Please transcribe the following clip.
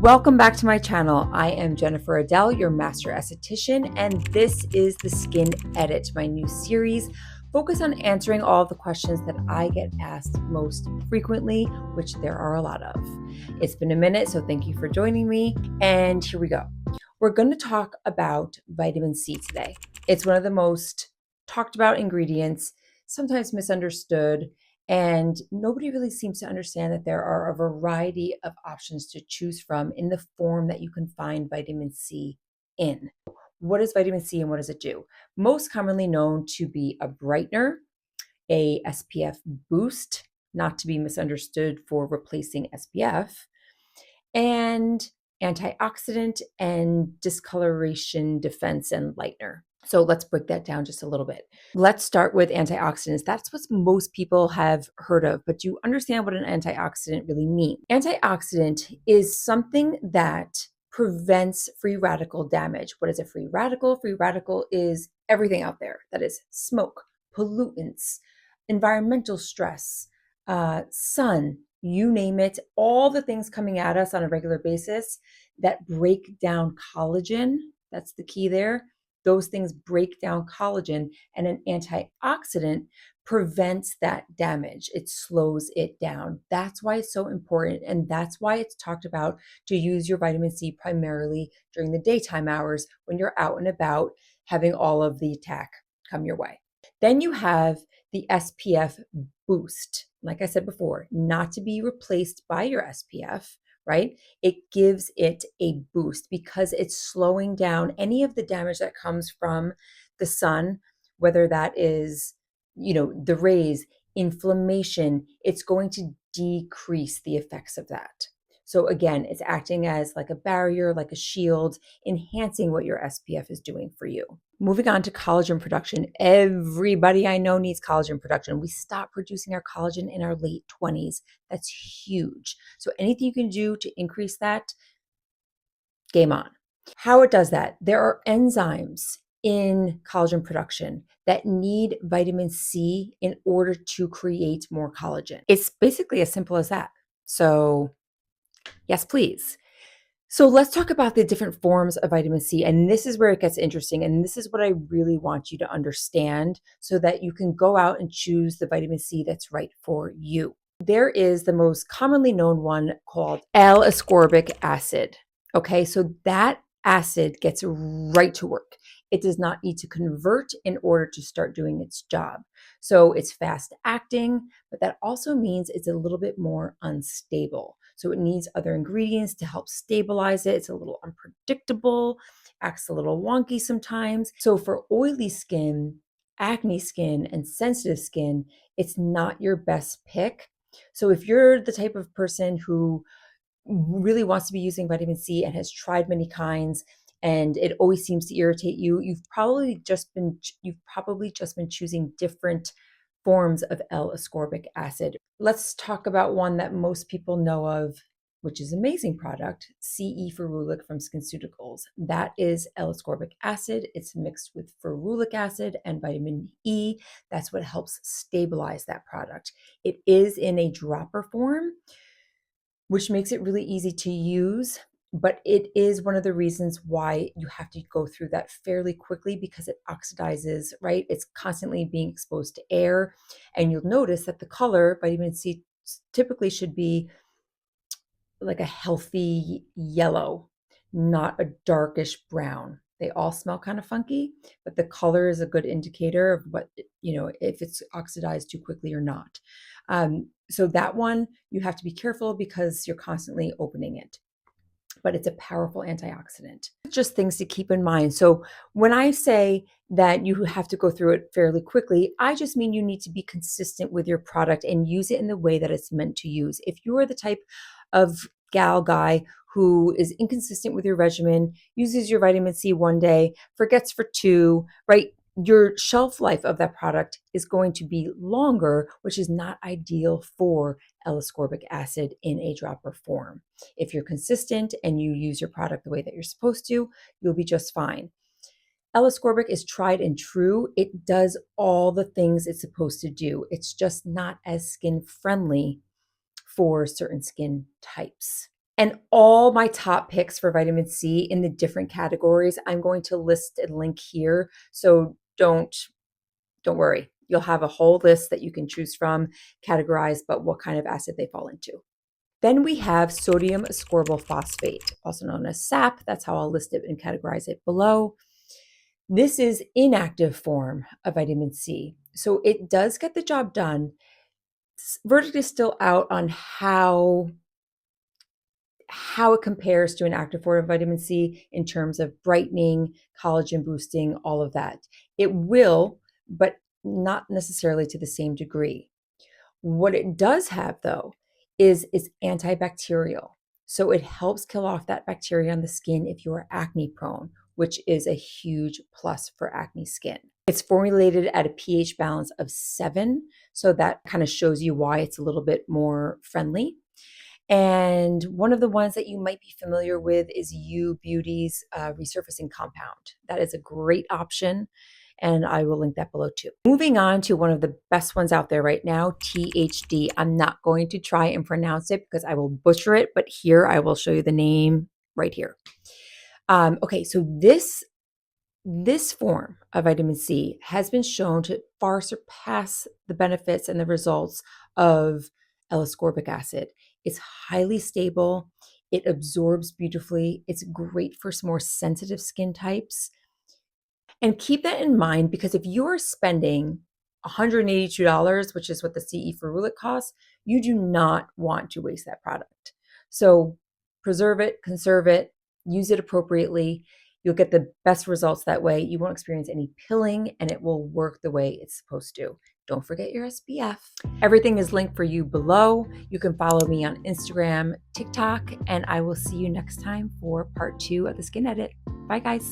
Welcome back to my channel. I am Jennifer Adell, your master esthetician, and this is the Skin Edit, my new series focused on answering all of the questions that I get asked most frequently, which there are a lot of. It's been a minute, so thank you for joining me, and here we go. We're going to talk about vitamin C today. It's one of the most talked about ingredients, sometimes misunderstood, and nobody really seems to understand that there are a variety of options to choose from in the form that you can find vitamin C in. What is vitamin C and what does it do? Most commonly known to be a brightener, a SPF boost, not to be misunderstood for replacing SPF, and antioxidant and discoloration defense and lightener. So let's break that down just a little bit. Let's start with antioxidants. That's what most people have heard of, but do you understand what an antioxidant really means? Antioxidant is something that prevents free radical damage. What is a free radical? Free radical is everything out there. That is smoke, pollutants, environmental stress, sun, you name it, all the things coming at us on a regular basis that break down collagen. That's the key there. Those things break down collagen, and an antioxidant prevents that damage. It slows it down. That's why it's so important, and that's why it's talked about to use your vitamin C primarily during the daytime hours when you're out and about having all of the attack come your way. Then you have the SPF boost. Like I said before, not to be replaced by your SPF, right? It gives it a boost because it's slowing down any of the damage that comes from the sun, whether that is, the rays, inflammation. It's going to decrease the effects of that. So again, it's acting as like a barrier, like a shield, enhancing what your SPF is doing for you. Moving on to collagen production. Everybody I know needs collagen production. We stop producing our collagen in our late 20s. That's huge. So anything you can do to increase that, game on. How it does that? There are enzymes in collagen production that need vitamin C in order to create more collagen. It's basically as simple as that. So yes, please. So let's talk about the different forms of vitamin C. And this is where it gets interesting. And this is what I really want you to understand so that you can go out and choose the vitamin C that's right for you. There is the most commonly known one called L-ascorbic acid. Okay, so that acid gets right to work. It does not need to convert in order to start doing its job. So it's fast acting, but that also means it's a little bit more unstable. So it needs other ingredients to help stabilize it. It's a little unpredictable, acts a little wonky sometimes. So for oily skin, acne skin, and sensitive skin, it's not your best pick. So if you're the type of person who really wants to be using vitamin C and has tried many kinds and it always seems to irritate you, you've probably just been choosing different forms of L-ascorbic acid. Let's talk about one that most people know of, which is an amazing product, CE ferulic from SkinCeuticals. That is L-ascorbic acid. It's mixed with ferulic acid and vitamin E. That's what helps stabilize that product. It is in a dropper form, which makes it really easy to use. But it is one of the reasons why you have to go through that fairly quickly because it oxidizes, right? It's constantly being exposed to air. And you'll notice that the color, vitamin C, typically should be like a healthy yellow, not a darkish brown. They all smell kind of funky, but the color is a good indicator of what, if it's oxidized too quickly or not. So that one, you have to be careful because you're constantly opening it. But it's a powerful antioxidant. Just things to keep in mind. So when I say that you have to go through it fairly quickly, I just mean you need to be consistent with your product and use it in the way that it's meant to use. If you are the type of guy who is inconsistent with your regimen, uses your vitamin C one day, forgets for two, right? Your shelf life of that product is going to be longer, which is not ideal for L-ascorbic acid in a dropper form. If you're consistent and you use your product the way that you're supposed to, you'll be just fine. L-ascorbic is tried and true. It does all the things it's supposed to do. It's just not as skin friendly for certain skin types. And all my top picks for vitamin C in the different categories, I'm going to list and link here. So don't worry. You'll have a whole list that you can choose from, categorize, but what kind of acid they fall into. Then we have sodium ascorbyl phosphate, also known as SAP. That's how I'll list it and categorize it below. This is inactive form of vitamin C. So it does get the job done. Verdict is still out on how it compares to an active form of vitamin C in terms of brightening, collagen boosting, all of that. It will, but not necessarily to the same degree. What it does have, though, is it's antibacterial. So it helps kill off that bacteria on the skin if you are acne prone, which is a huge plus for acne skin. It's formulated at a pH balance of 7, so that kind of shows you why it's a little bit more friendly. And one of the ones that you might be familiar with is U Beauty's resurfacing compound. That is a great option, and I will link that below too. Moving on to one of the best ones out there right now, THD. I'm not going to try and pronounce it because I will butcher it, but here I will show you the name right here. Okay, so this form of vitamin C has been shown to far surpass the benefits and the results of L-ascorbic acid. It's highly stable. It absorbs beautifully. It's great for some more sensitive skin types. And keep that in mind, because if you're spending $182, which is what the CE Ferulic costs, you do not want to waste that product. So preserve it, conserve it, use it appropriately. You'll get the best results that way. You won't experience any pilling, and it will work the way it's supposed to. Don't forget your SPF. Everything is linked for you below. You can follow me on Instagram, TikTok, and I will see you next time for part 2 of the Skin Edit. Bye, guys.